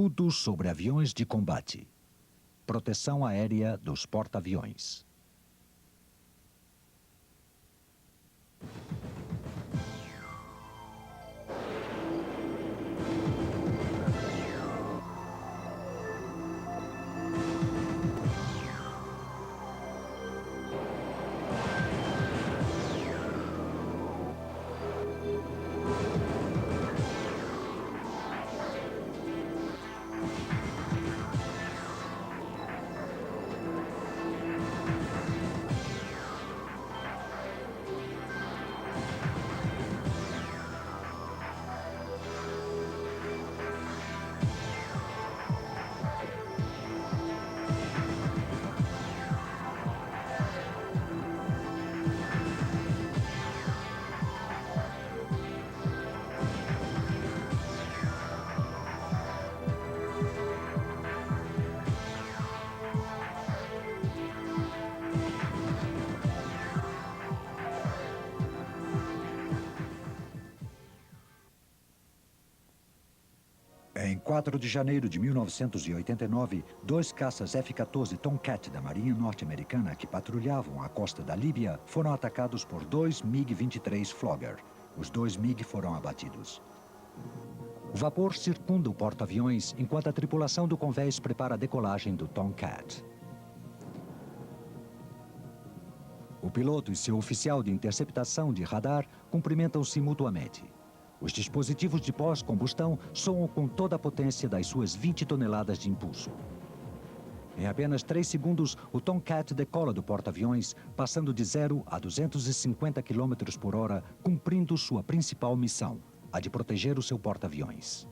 Tudo sobre aviões de combate. Proteção aérea dos porta-aviões. Em 4 de janeiro de 1989, 2 caças F-14 Tomcat da Marinha Norte-Americana que patrulhavam a costa da Líbia foram atacados por 2 MiG-23 Flogger. Os 2 MiG foram abatidos. O vapor circunda o porta-aviões enquanto a tripulação do convés prepara a decolagem do Tomcat. O piloto e seu oficial de interceptação de radar cumprimentam-se mutuamente. Os dispositivos de pós-combustão soam com toda a potência das suas 20 toneladas de impulso. Em apenas 3 segundos, o Tomcat decola do porta-aviões, passando de 0 a 250 km por hora, cumprindo sua principal missão, a de proteger o seu porta-aviões.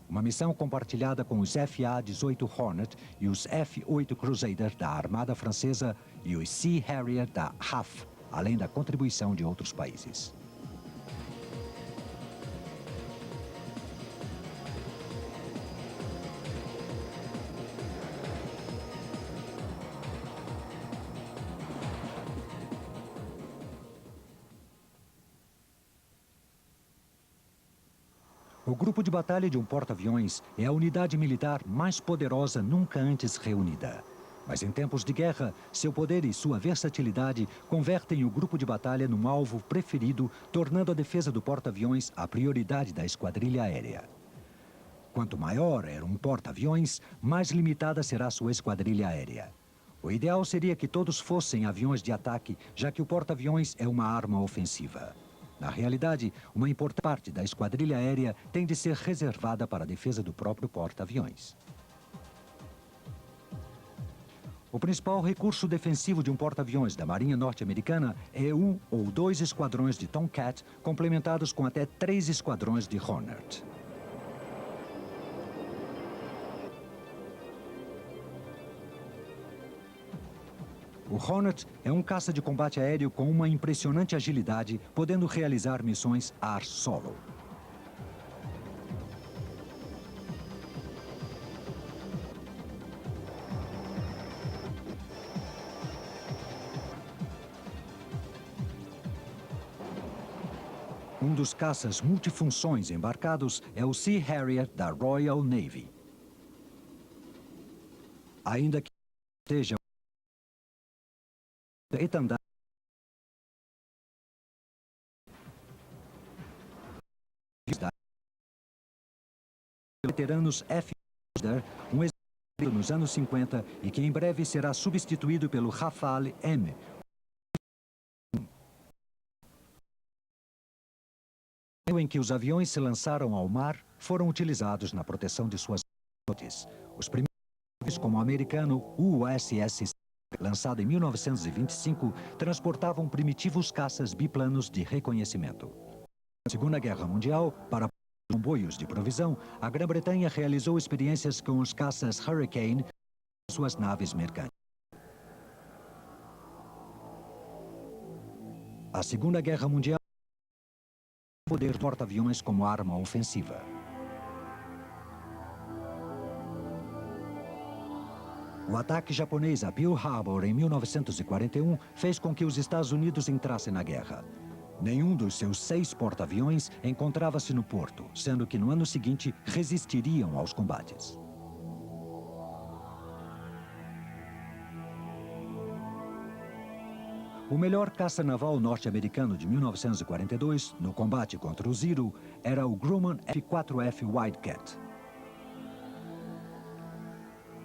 Uma missão compartilhada com os FA-18 Hornet e os F-8 Crusader da Armada Francesa e os Sea Harrier da RAF, além da contribuição de outros países. O grupo de batalha de um porta-aviões é a unidade militar mais poderosa nunca antes reunida. Mas em tempos de guerra, seu poder e sua versatilidade convertem o grupo de batalha num alvo preferido, tornando a defesa do porta-aviões a prioridade da esquadrilha aérea. Quanto maior era um porta-aviões, mais limitada será sua esquadrilha aérea. O ideal seria que todos fossem aviões de ataque, já que o porta-aviões é uma arma ofensiva. Na realidade, uma importante parte da esquadrilha aérea tem de ser reservada para a defesa do próprio porta-aviões. O principal recurso defensivo de um porta-aviões da Marinha Norte-Americana é 1 ou 2 esquadrões de Tomcat, complementados com até 3 esquadrões de Hornet. O Hornet é um caça de combate aéreo com uma impressionante agilidade, podendo realizar missões ar-solo. Um dos caças multifunções embarcados é o Sea Harrier da Royal Navy. Ainda que esteja etandar veteranos F. um exército nos anos 50 e que em breve será substituído pelo Rafale M. Em que os aviões se lançaram ao mar, foram utilizados na proteção de suas flotas. Os primeiros, como o americano USS, lançado em 1925, transportavam primitivos caças biplanos de reconhecimento. Na Segunda Guerra Mundial, para comboios de provisão, a Grã-Bretanha realizou experiências com os caças Hurricane e suas naves mercantes. A Segunda Guerra Mundial poder porta-aviões como arma ofensiva. O ataque japonês a Pearl Harbor em 1941 fez com que os Estados Unidos entrassem na guerra. Nenhum dos seus 6 porta-aviões encontrava-se no porto, sendo que no ano seguinte resistiriam aos combates. O melhor caça naval norte-americano de 1942, no combate contra o Zero, era o Grumman F-4F Wildcat.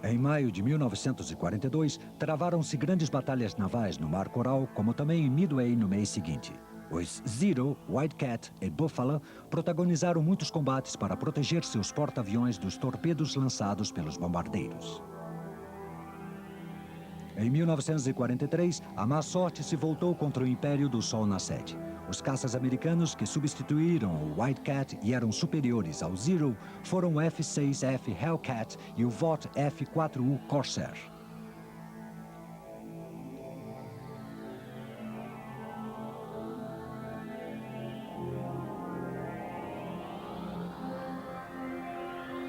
Em maio de 1942, travaram-se grandes batalhas navais no Mar Coral, como também em Midway no mês seguinte. Os Zero, Wildcat e Buffalo protagonizaram muitos combates para proteger seus porta-aviões dos torpedos lançados pelos bombardeiros. Em 1943, a má sorte se voltou contra o Império do Sol Nascente. Os caças americanos que substituíram o Wildcat e eram superiores ao Zero foram o F-6F Hellcat e o Vought F-4U Corsair.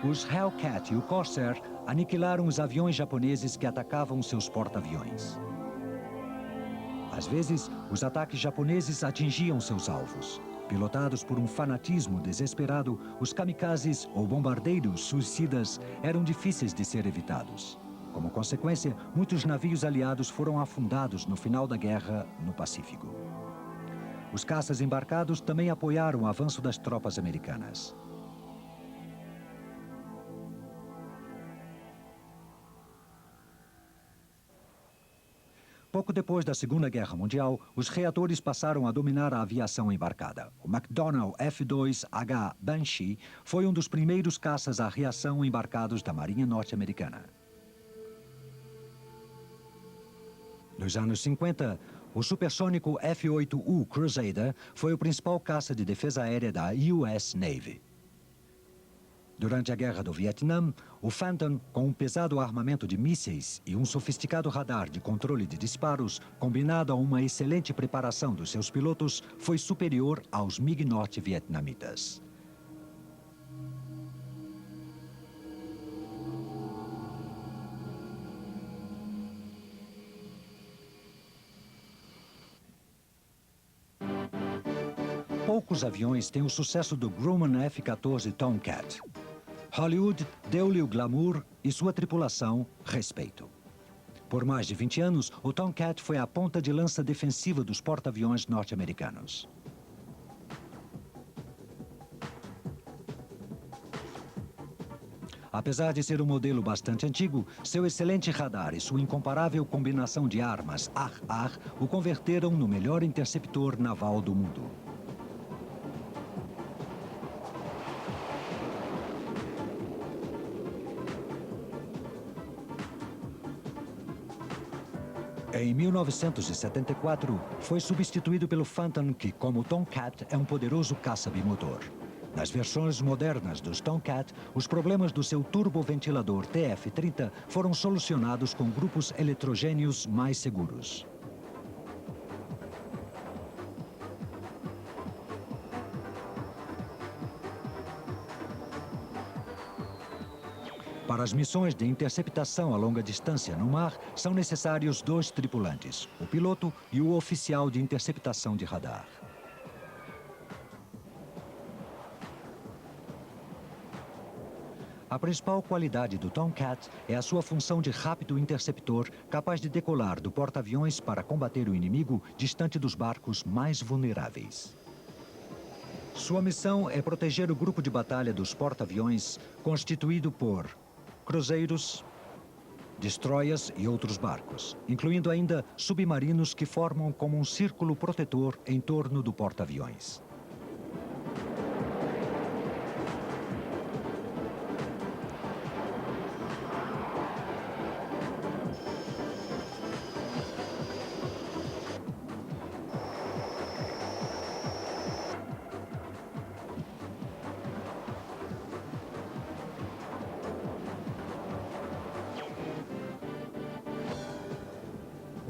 Os Hellcat e o Corsair aniquilaram os aviões japoneses que atacavam seus porta-aviões. Às vezes, os ataques japoneses atingiam seus alvos. Pilotados por um fanatismo desesperado, os kamikazes ou bombardeiros suicidas eram difíceis de ser evitados. Como consequência, muitos navios aliados foram afundados no final da guerra no Pacífico. Os caças embarcados também apoiaram o avanço das tropas americanas. Pouco depois da Segunda Guerra Mundial, os reatores passaram a dominar a aviação embarcada. O McDonnell F-2H Banshee foi um dos primeiros caças à reação embarcados da Marinha Norte-Americana. Nos anos 50, o supersônico F-8U Crusader foi o principal caça de defesa aérea da US Navy. Durante a Guerra do Vietnã, o Phantom, com um pesado armamento de mísseis e um sofisticado radar de controle de disparos, combinado a uma excelente preparação dos seus pilotos, foi superior aos MiG norte-vietnamitas. Poucos aviões têm o sucesso do Grumman F-14 Tomcat. Hollywood deu-lhe o glamour e sua tripulação respeito. Por mais de 20 anos, o Tomcat foi a ponta de lança defensiva dos porta-aviões norte-americanos. Apesar de ser um modelo bastante antigo, seu excelente radar e sua incomparável combinação de armas ar-ar o converteram no melhor interceptor naval do mundo. Em 1974, foi substituído pelo Phantom, que, como o Tomcat, é um poderoso caça bimotor. Nas versões modernas dos Tomcat, os problemas do seu turboventilador TF-30 foram solucionados com grupos eletrogênios mais seguros. Para as missões de interceptação a longa distância no mar, são necessários 2 tripulantes, o piloto e o oficial de interceptação de radar. A principal qualidade do Tomcat é a sua função de rápido interceptor, capaz de decolar do porta-aviões para combater o inimigo distante dos barcos mais vulneráveis. Sua missão é proteger o grupo de batalha dos porta-aviões, constituído por cruzeiros, destroyers e outros barcos, incluindo ainda submarinos que formam como um círculo protetor em torno do porta-aviões.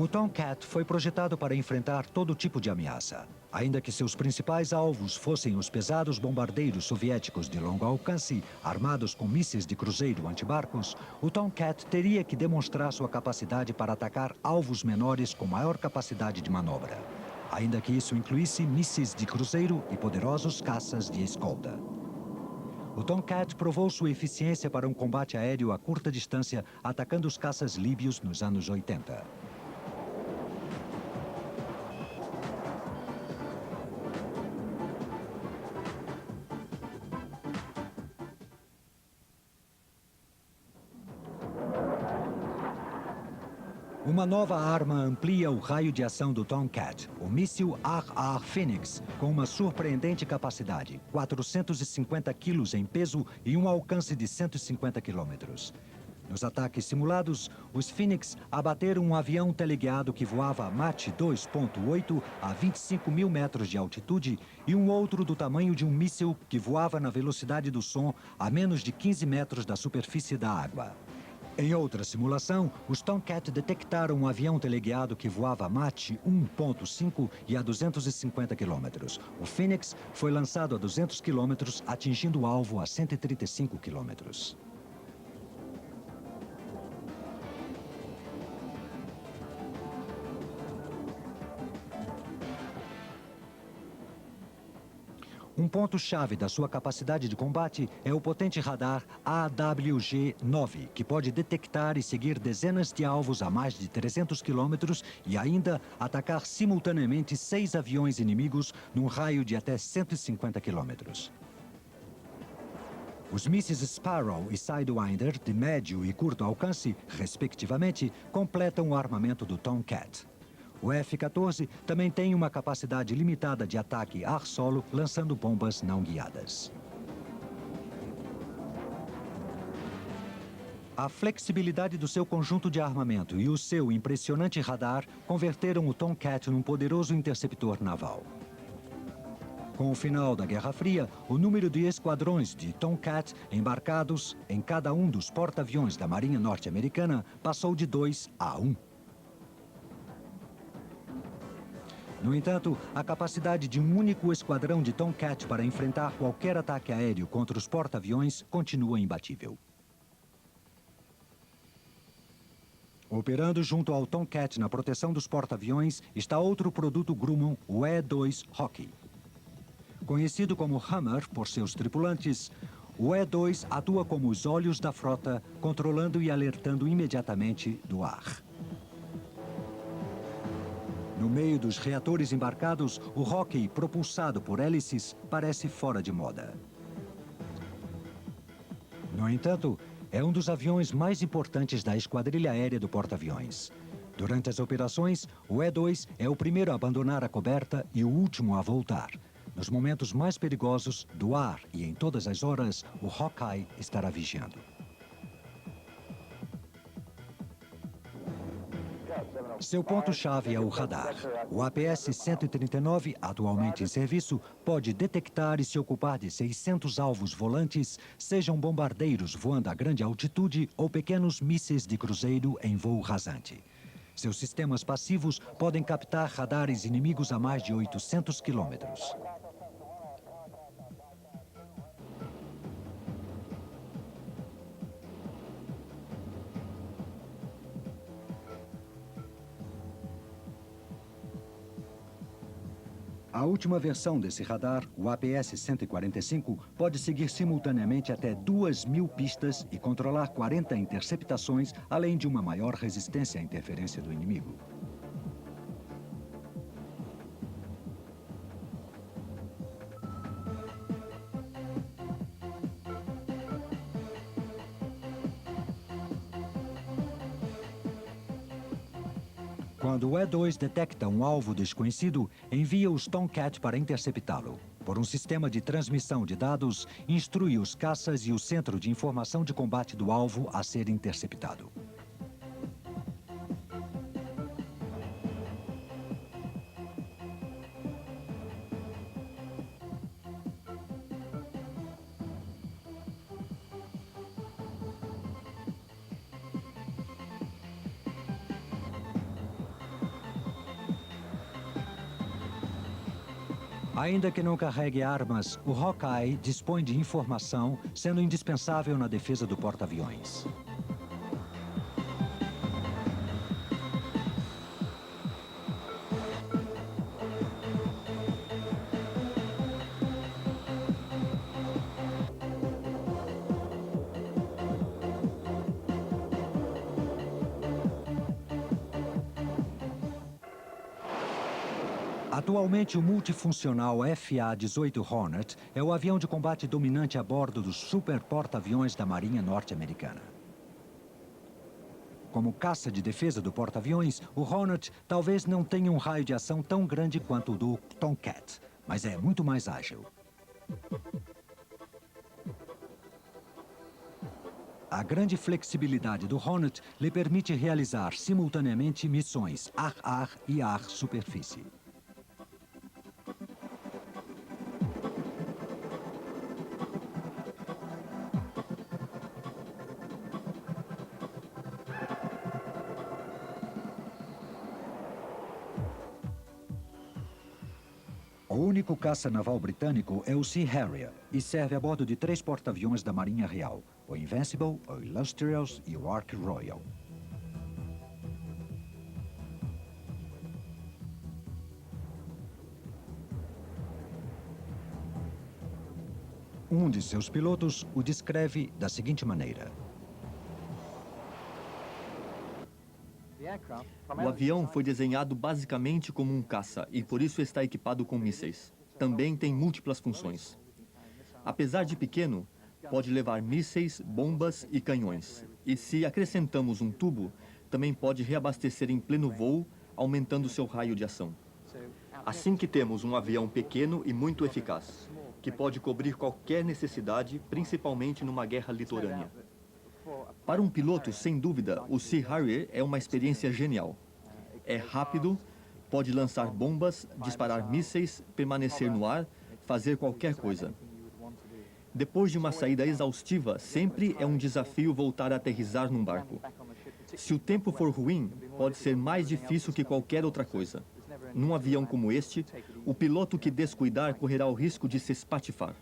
O Tomcat foi projetado para enfrentar todo tipo de ameaça. Ainda que seus principais alvos fossem os pesados bombardeiros soviéticos de longo alcance, armados com mísseis de cruzeiro antibarcos, o Tomcat teria que demonstrar sua capacidade para atacar alvos menores com maior capacidade de manobra. ainda que isso incluísse mísseis de cruzeiro e poderosos caças de escolta. O Tomcat provou sua eficiência para um combate aéreo a curta distância, atacando os caças líbios nos anos 80. Uma nova arma amplia o raio de ação do Tomcat, o míssil RR Phoenix, com uma surpreendente capacidade, 450 quilos em peso e um alcance de 150 quilômetros. Nos ataques simulados, os Phoenix abateram um avião teleguiado que voava a Mach 2.8 a 25 mil metros de altitude e um outro do tamanho de um míssil que voava na velocidade do som a menos de 15 metros da superfície da água. Em outra simulação, os Tomcat detectaram um avião teleguiado que voava a Mach 1.5 e a 250 quilômetros. O Phoenix foi lançado a 200 quilômetros, atingindo o alvo a 135 quilômetros. Um ponto-chave da sua capacidade de combate é o potente radar AWG-9, que pode detectar e seguir dezenas de alvos a mais de 300 quilômetros e ainda atacar simultaneamente 6 aviões inimigos num raio de até 150 quilômetros. Os mísseis Sparrow e Sidewinder, de médio e curto alcance, respectivamente, completam o armamento do Tomcat. O F-14 também tem uma capacidade limitada de ataque ar-solo, lançando bombas não guiadas. A flexibilidade do seu conjunto de armamento e o seu impressionante radar converteram o Tomcat num poderoso interceptor naval. Com o final da Guerra Fria, o número de esquadrões de Tomcat embarcados em cada um dos porta-aviões da Marinha Norte-Americana passou de 2 a 1. No entanto, a capacidade de um único esquadrão de Tomcat para enfrentar qualquer ataque aéreo contra os porta-aviões continua imbatível. Operando junto ao Tomcat na proteção dos porta-aviões está outro produto Grumman, o E-2 Hawk. Conhecido como Hammer por seus tripulantes, o E-2 atua como os olhos da frota, controlando e alertando imediatamente do ar. No meio dos reatores embarcados, o Hawk, propulsado por hélices, parece fora de moda. No entanto, é um dos aviões mais importantes da esquadrilha aérea do porta-aviões. Durante as operações, o E-2 é o primeiro a abandonar a coberta e o último a voltar. Nos momentos mais perigosos, do ar e em todas as horas, o Hawkeye estará vigiando. Seu ponto-chave é o radar. O APS-139, atualmente em serviço, pode detectar e se ocupar de 600 alvos volantes, sejam bombardeiros voando a grande altitude ou pequenos mísseis de cruzeiro em voo rasante. Seus sistemas passivos podem captar radares inimigos a mais de 800 quilômetros. A última versão desse radar, o APS-145, pode seguir simultaneamente até 2.000 pistas e controlar 40 interceptações, além de uma maior resistência à interferência do inimigo. Quando o E-2 detecta um alvo desconhecido, envia os Tomcat para interceptá-lo. Por um sistema de transmissão de dados, instrui os caças e o centro de informação de combate do alvo a ser interceptado. Ainda que não carregue armas, o Hawkeye dispõe de informação, sendo indispensável na defesa do porta-aviões. Atualmente, o multifuncional FA-18 Hornet é o avião de combate dominante a bordo dos super porta-aviões da Marinha Norte-Americana. Como caça de defesa do porta-aviões, o Hornet talvez não tenha um raio de ação tão grande quanto o do Tomcat, mas é muito mais ágil. A grande flexibilidade do Hornet lhe permite realizar simultaneamente missões ar-ar e ar-superfície. O único caça naval britânico é o Sea Harrier e serve a bordo de 3 porta-aviões da Marinha Real, o Invincible, o Illustrious e o Ark Royal. Um de seus pilotos o descreve da seguinte maneira. O avião foi desenhado basicamente como um caça e por isso está equipado com mísseis. Também tem múltiplas funções. Apesar de pequeno, pode levar mísseis, bombas e canhões. E se acrescentamos um tubo, também pode reabastecer em pleno voo, aumentando seu raio de ação. Assim que temos um avião pequeno e muito eficaz, que pode cobrir qualquer necessidade, principalmente numa guerra litorânea. Para um piloto, sem dúvida, o Sea Harrier é uma experiência genial. É rápido, pode lançar bombas, disparar mísseis, permanecer no ar, fazer qualquer coisa. Depois de uma saída exaustiva, sempre é um desafio voltar a aterrissar num barco. Se o tempo for ruim, pode ser mais difícil que qualquer outra coisa. Num avião como este, o piloto que descuidar correrá o risco de se espatifar.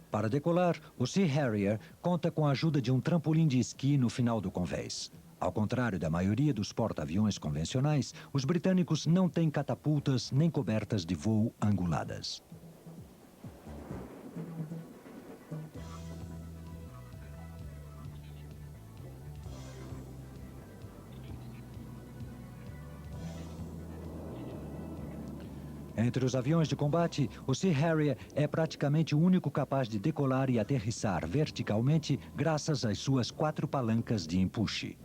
Para decolar, o Sea Harrier conta com a ajuda de um trampolim de esqui no final do convés. Ao contrário da maioria dos porta-aviões convencionais, os britânicos não têm catapultas nem cobertas de voo anguladas. Entre os aviões de combate, o Sea Harrier é praticamente o único capaz de decolar e aterrissar verticalmente graças às suas 4 palancas de empuxe.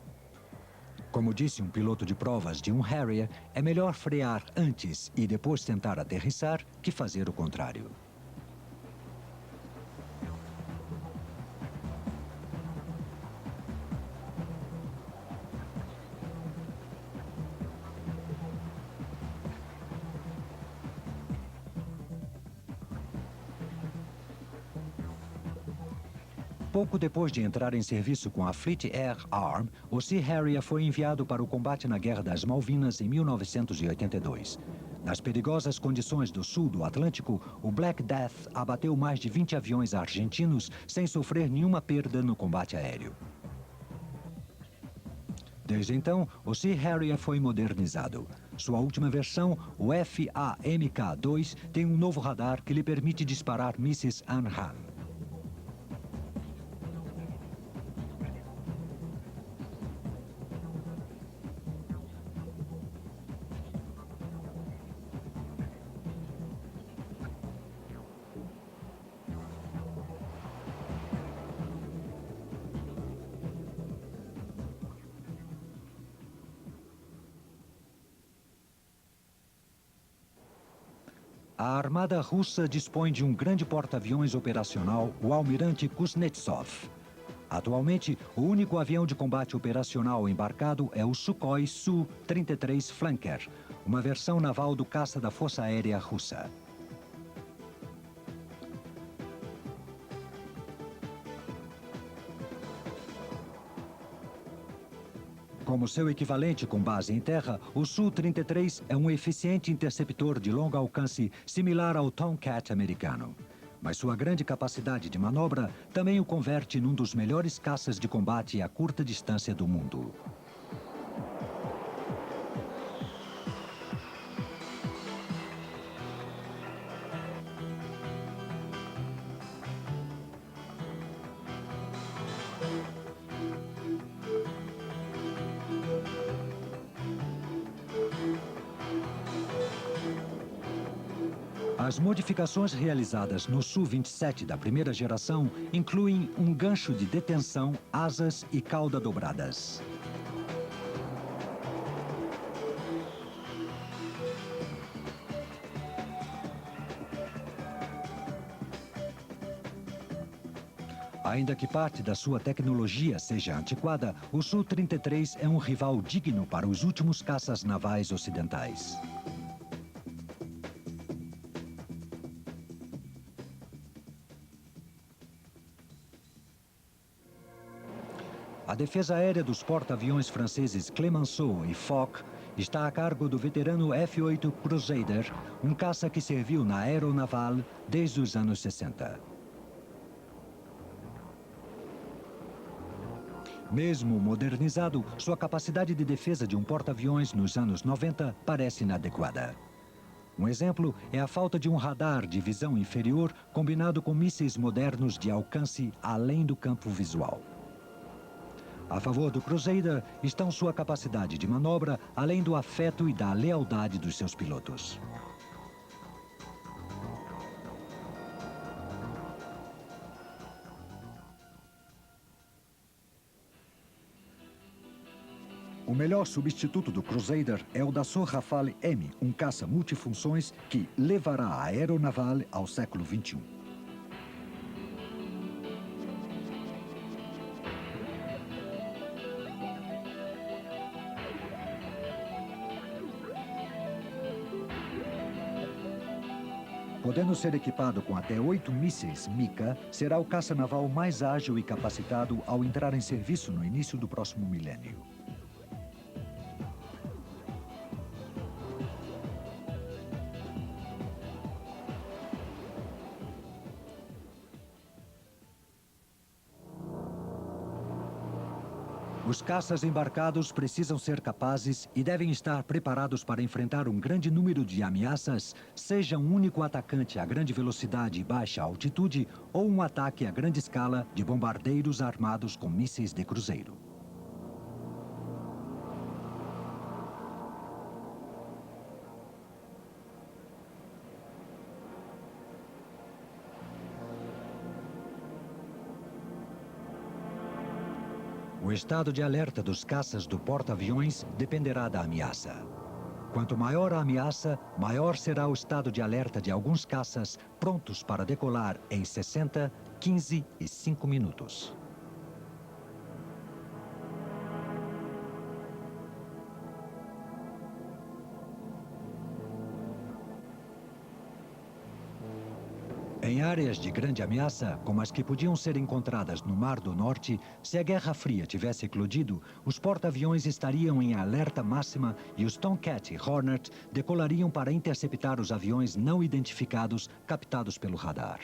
Como disse um piloto de provas de um Harrier, é melhor frear antes e depois tentar aterrissar que fazer o contrário. Pouco depois de entrar em serviço com a Fleet Air Arm, o Sea Harrier foi enviado para o combate na Guerra das Malvinas em 1982. Nas perigosas condições do sul do Atlântico, o Black Death abateu mais de 20 aviões argentinos sem sofrer nenhuma perda no combate aéreo. Desde então, o Sea Harrier foi modernizado. Sua última versão, o FA-MK2, tem um novo radar que lhe permite disparar mísseis ANHAM. A armada russa dispõe de um grande porta-aviões operacional, o Almirante Kuznetsov. Atualmente, o único avião de combate operacional embarcado é o Sukhoi Su-33 Flanker, uma versão naval do caça da Força Aérea Russa. Como seu equivalente com base em terra, o Su-33 é um eficiente interceptor de longo alcance similar ao Tomcat americano. Mas sua grande capacidade de manobra também o converte num dos melhores caças de combate a curta distância do mundo. As modificações realizadas no Su-27 da primeira geração incluem um gancho de detenção, asas e cauda dobradas. Ainda que parte da sua tecnologia seja antiquada, o Su-33 é um rival digno para os últimos caças navais ocidentais. A defesa aérea dos porta-aviões franceses Clemenceau e Foch está a cargo do veterano F-8 Crusader, um caça que serviu na aeronaval desde os anos 60. Mesmo modernizado, sua capacidade de defesa de um porta-aviões nos anos 90 parece inadequada. Um exemplo é a falta de um radar de visão inferior combinado com mísseis modernos de alcance além do campo visual. A favor do Crusader estão sua capacidade de manobra, além do afeto e da lealdade dos seus pilotos. O melhor substituto do Crusader é o Dassault Rafale M, um caça multifunções que levará a aeronaval ao século XXI. Podendo ser equipado com até 8 mísseis Mica, será o caça naval mais ágil e capacitado ao entrar em serviço no início do próximo milênio. Os caças embarcados precisam ser capazes e devem estar preparados para enfrentar um grande número de ameaças, seja um único atacante a grande velocidade e baixa altitude ou um ataque a grande escala de bombardeiros armados com mísseis de cruzeiro. O estado de alerta dos caças do porta-aviões dependerá da ameaça. Quanto maior a ameaça, maior será o estado de alerta de alguns caças prontos para decolar em 60, 15 e 5 minutos. Em áreas de grande ameaça, como as que podiam ser encontradas no Mar do Norte, se a Guerra Fria tivesse eclodido, os porta-aviões estariam em alerta máxima e os Tomcat e Hornet decolariam para interceptar os aviões não identificados captados pelo radar.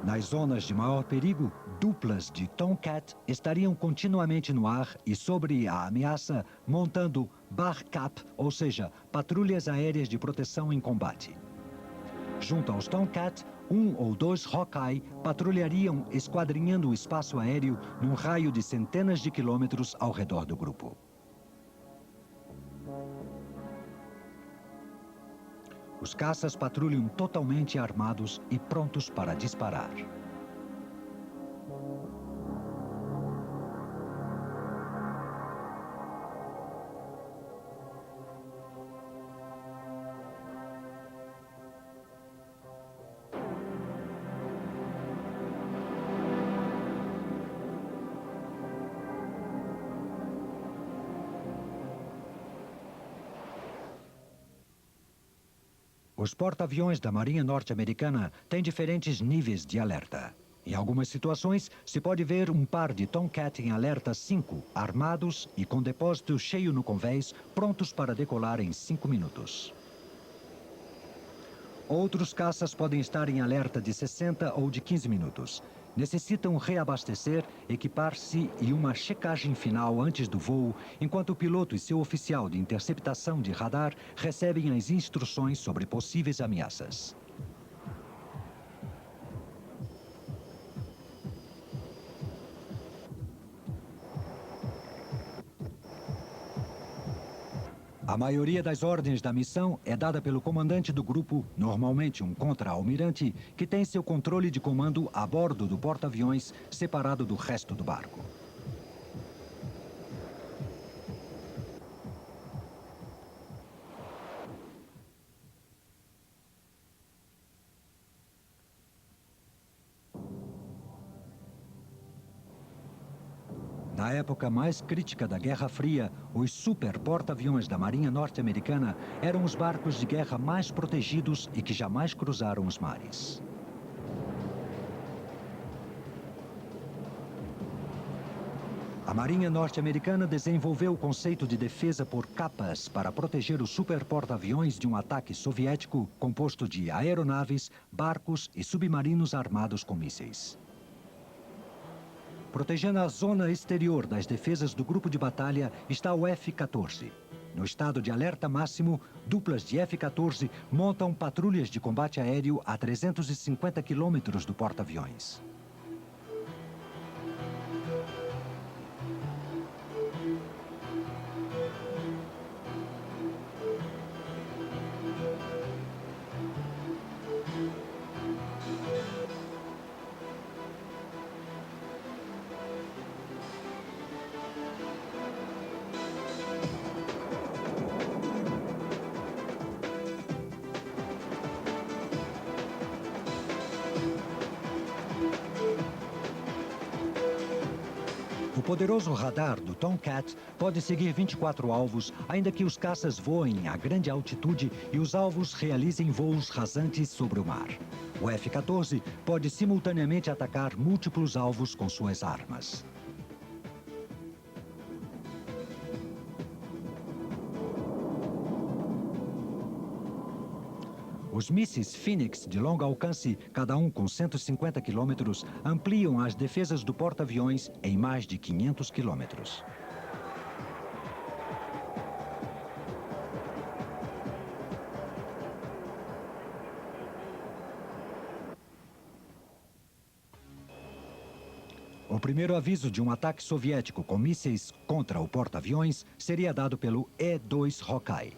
Nas zonas de maior perigo, duplas de Tomcat estariam continuamente no ar e sobre a ameaça, montando BARCAP, ou seja, patrulhas aéreas de proteção em combate. Junto aos Tomcat, 1 ou 2 Hawkeye patrulhariam esquadrinhando o espaço aéreo num raio de centenas de quilômetros ao redor do grupo. Os caças patrulham totalmente armados e prontos para disparar. Os porta-aviões da Marinha Norte-Americana têm diferentes níveis de alerta. Em algumas situações, se pode ver um par de Tomcat em alerta 5, armados e com depósito cheio no convés, prontos para decolar em 5 minutos. Outros caças podem estar em alerta de 60 ou de 15 minutos. Necessitam reabastecer, equipar-se e uma checagem final antes do voo, enquanto o piloto e seu oficial de interceptação de radar recebem as instruções sobre possíveis ameaças. A maioria das ordens da missão é dada pelo comandante do grupo, normalmente um contra-almirante, que tem seu controle de comando a bordo do porta-aviões, separado do resto do barco. Na época mais crítica da Guerra Fria, os super porta-aviões da Marinha Norte-Americana eram os barcos de guerra mais protegidos e que jamais cruzaram os mares. A Marinha Norte-Americana desenvolveu o conceito de defesa por capas para proteger os super porta-aviões de um ataque soviético composto de aeronaves, barcos e submarinos armados com mísseis. Protegendo a zona exterior das defesas do grupo de batalha está o F-14. No estado de alerta máximo, duplas de F-14 montam patrulhas de combate aéreo a 350 quilômetros do porta-aviões. O poderoso radar do Tomcat pode seguir 24 alvos, ainda que os caças voem a grande altitude e os alvos realizem voos rasantes sobre o mar. O F-14 pode simultaneamente atacar múltiplos alvos com suas armas. Os mísseis Phoenix de longo alcance, cada um com 150 quilômetros, ampliam as defesas do porta-aviões em mais de 500 quilômetros. O primeiro aviso de um ataque soviético com mísseis contra o porta-aviões seria dado pelo E-2 Hawkeye.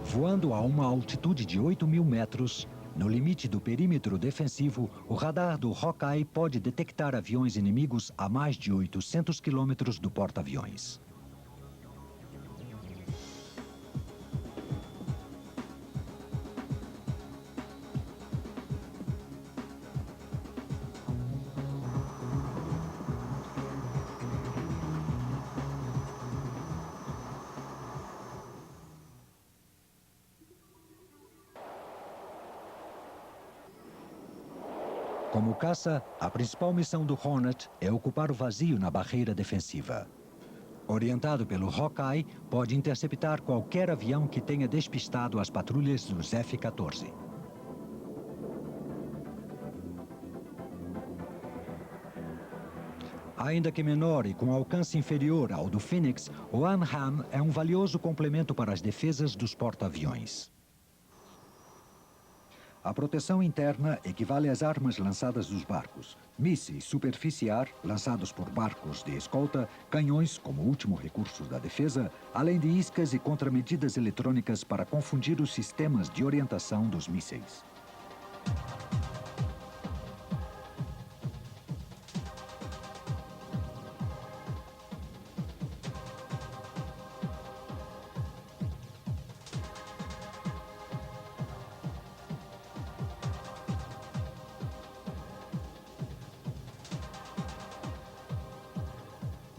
Voando a uma altitude de 8.000 metros, no limite do perímetro defensivo, o radar do Hawkeye pode detectar aviões inimigos a mais de 800 quilômetros do porta-aviões. Como caça, a principal missão do Hornet é ocupar o vazio na barreira defensiva. Orientado pelo Hawkeye, pode interceptar qualquer avião que tenha despistado as patrulhas dos F-14. Ainda que menor e com alcance inferior ao do Phoenix, o AMRAAM é um valioso complemento para as defesas dos porta-aviões. A proteção interna equivale às armas lançadas dos barcos, mísseis superficiar lançados por barcos de escolta, canhões como último recurso da defesa, além de iscas e contramedidas eletrônicas para confundir os sistemas de orientação dos mísseis.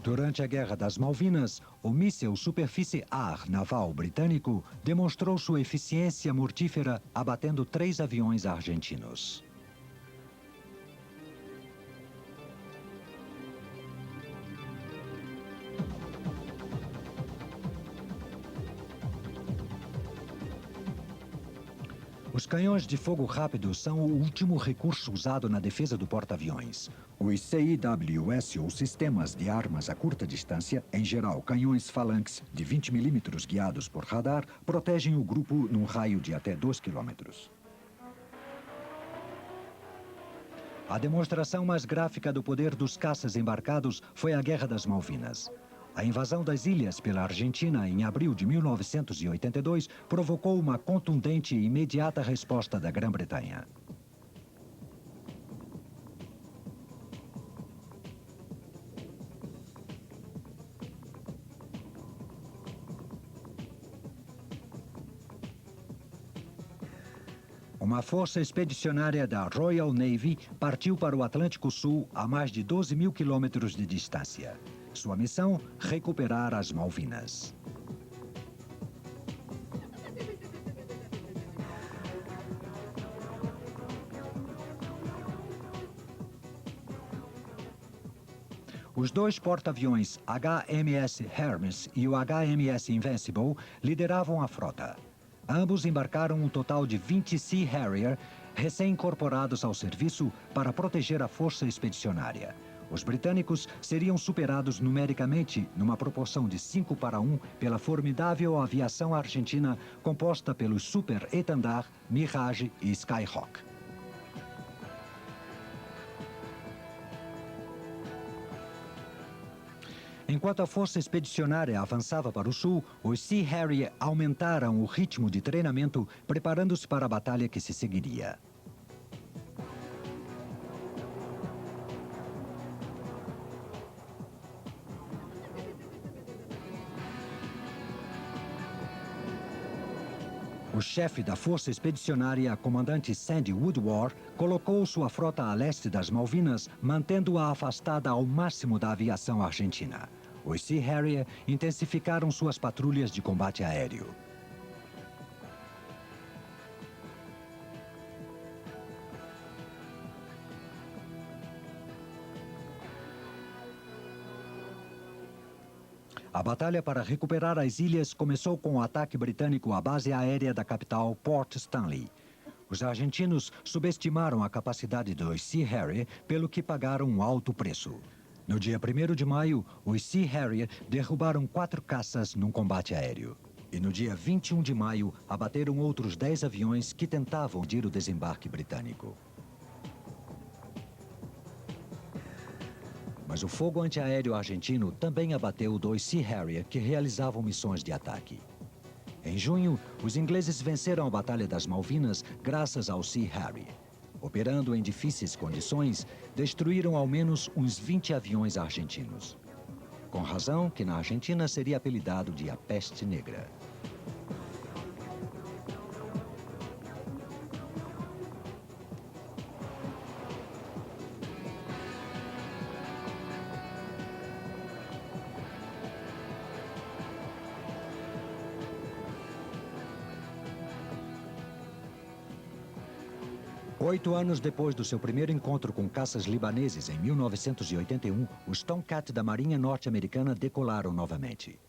Durante a Guerra das Malvinas, o míssil Superfície-Ar naval britânico demonstrou sua eficiência mortífera abatendo 3 aviões argentinos. Os canhões de fogo rápido são o último recurso usado na defesa do porta-aviões. Os CIWS, ou sistemas de armas a curta distância, em geral canhões Phalanx de 20 mm guiados por radar, protegem o grupo num raio de até 2 km. A demonstração mais gráfica do poder dos caças embarcados foi a Guerra das Malvinas. A invasão das ilhas pela Argentina em abril de 1982 provocou uma contundente e imediata resposta da Grã-Bretanha. Uma força expedicionária da Royal Navy partiu para o Atlântico Sul a mais de 12 mil quilômetros de distância. Sua missão, recuperar as Malvinas. Os dois porta-aviões HMS Hermes e o HMS Invincible lideravam a frota. Ambos embarcaram um total de 20 Sea Harrier, recém-incorporados ao serviço para proteger a força expedicionária. Os britânicos seriam superados numericamente numa proporção de 5 para 1 pela formidável aviação argentina composta pelos Super Étendard, Mirage e Skyhawk. Enquanto a força expedicionária avançava para o sul, os Sea Harrier aumentaram o ritmo de treinamento, preparando-se para a batalha que se seguiria. O chefe da força expedicionária, comandante Sandy Woodward, colocou sua frota a leste das Malvinas, mantendo-a afastada ao máximo da aviação argentina. Os Sea Harrier intensificaram suas patrulhas de combate aéreo. A batalha para recuperar as ilhas começou com o ataque britânico à base aérea da capital, Port Stanley. Os argentinos subestimaram a capacidade dos Sea Harrier, pelo que pagaram um alto preço. No dia 1º de maio, os Sea Harrier derrubaram 4 caças num combate aéreo. E no dia 21 de maio, abateram outros 10 aviões que tentavam impedir o desembarque britânico. Mas o fogo antiaéreo argentino também abateu 2 Sea Harrier que realizavam missões de ataque. Em junho, os ingleses venceram a Batalha das Malvinas graças ao Sea Harrier. Operando em difíceis condições, destruíram ao menos uns 20 aviões argentinos. Com razão que na Argentina seria apelidado de a Peste Negra. Oito anos depois do seu primeiro encontro com caças libaneses, em 1981, os Tomcat da Marinha Norte-Americana decolaram novamente.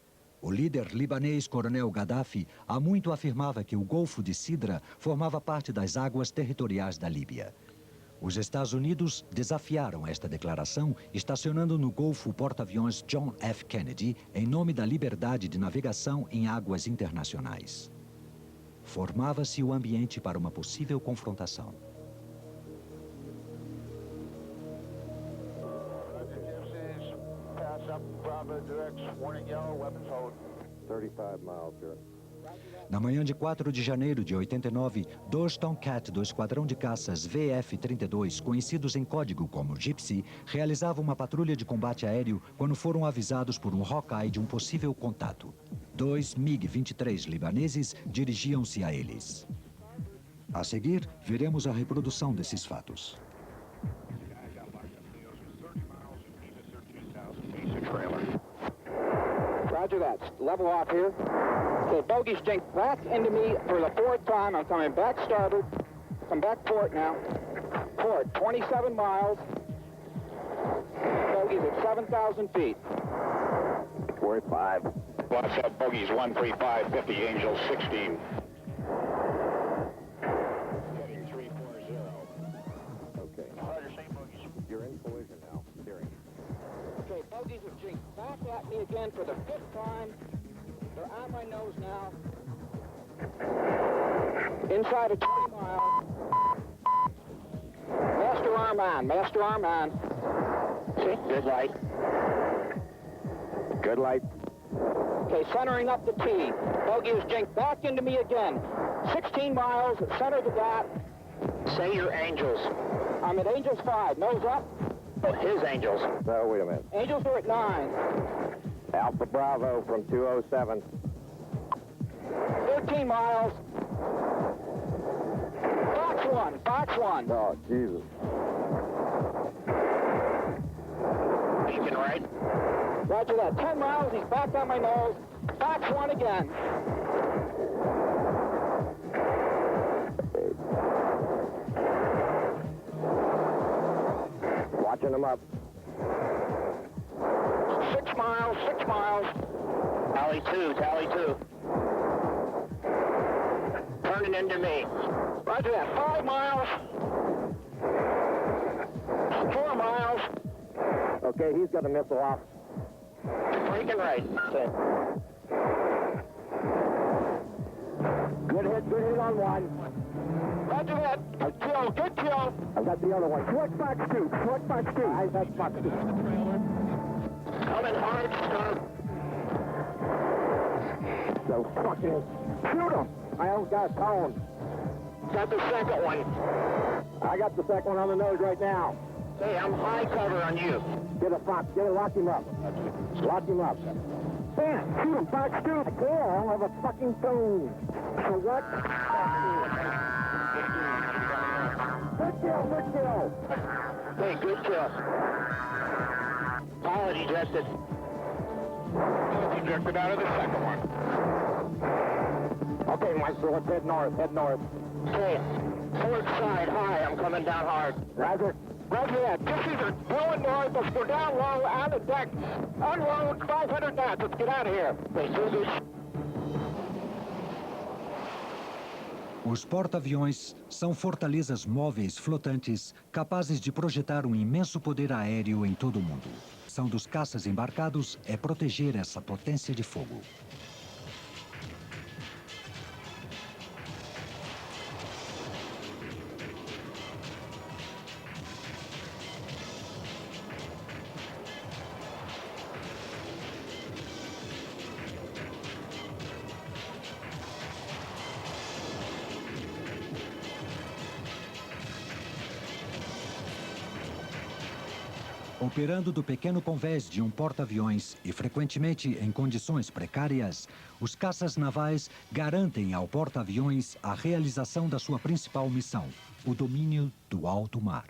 O líder libanês, Coronel Gaddafi, há muito afirmava que o Golfo de Sidra formava parte das águas territoriais da Líbia. Os Estados Unidos desafiaram esta declaração, estacionando no Golfo o porta-aviões John F. Kennedy, em nome da liberdade de navegação em águas internacionais. Formava-se o ambiente para uma possível confrontação. Na manhã de 4 de janeiro de 89, 2 Tomcat do esquadrão de caças VF-32, conhecidos em código como Gypsy, realizavam uma patrulha de combate aéreo quando foram avisados por um Hawkeye de um possível contato. 2 MiG-23 libaneses dirigiam-se a eles. A seguir, veremos a reprodução desses fatos. Roger that. Level off here. Okay, bogies jink back into me for the 4th time. I'm coming back starboard. Come back port now. Port, 27 miles. Bogies at 7,000 feet. 45. Watch out, bogies 135, 50, Angel 16. Jink back at me again for the 5th time. They're on my nose now. Inside of 20 miles. Master arm on, master arm on. See, good light. Good light. Okay, centering up the T. Bogey is Jink back into me again. 16 miles, center the dot. Say your Angels. I'm at Angels 5, nose up. Oh, his Angels. No, wait a minute. Angels are at 9. Alpha Bravo from 207. 13 miles. Fox 1. Oh, Jesus. Beacon right. Roger that. 10 miles, he's back on my nose. Fox 1 again. Watching them up. 6 miles. Tally 2. Turning into me. Roger that. 5 miles. 4 miles. Okay, he's got a missile off. Breaking right. Good hit on one. Roger that. Good kill. I've got the other one. Short box two. Eyes that box two. Coming hard, start. So fucking shoot him. I don't got a tone. Got the second one. I got the second one on the nose right now. Hey, I'm high cover on you. Get a fox. Lock him up. Bam! Shoot him. Box two. I can't. I don't have a fucking tone. So what? Good kill. Hey, good kill. Pilot ejected. Ejected out of the second one. Okay, Maestro, let's head north. Okay, port side high, I'm coming down hard. Roger. Roger that. Gypsies are blowing north. Let's go down low on the deck. Unload 500 knots. Let's get out of here. Os porta-aviões são fortalezas móveis flotantes capazes de projetar um imenso poder aéreo em todo o mundo. A missão dos caças embarcados é proteger essa potência de fogo. Operando do pequeno convés de um porta-aviões e frequentemente em condições precárias, os caças navais garantem ao porta-aviões a realização da sua principal missão, o domínio do alto mar.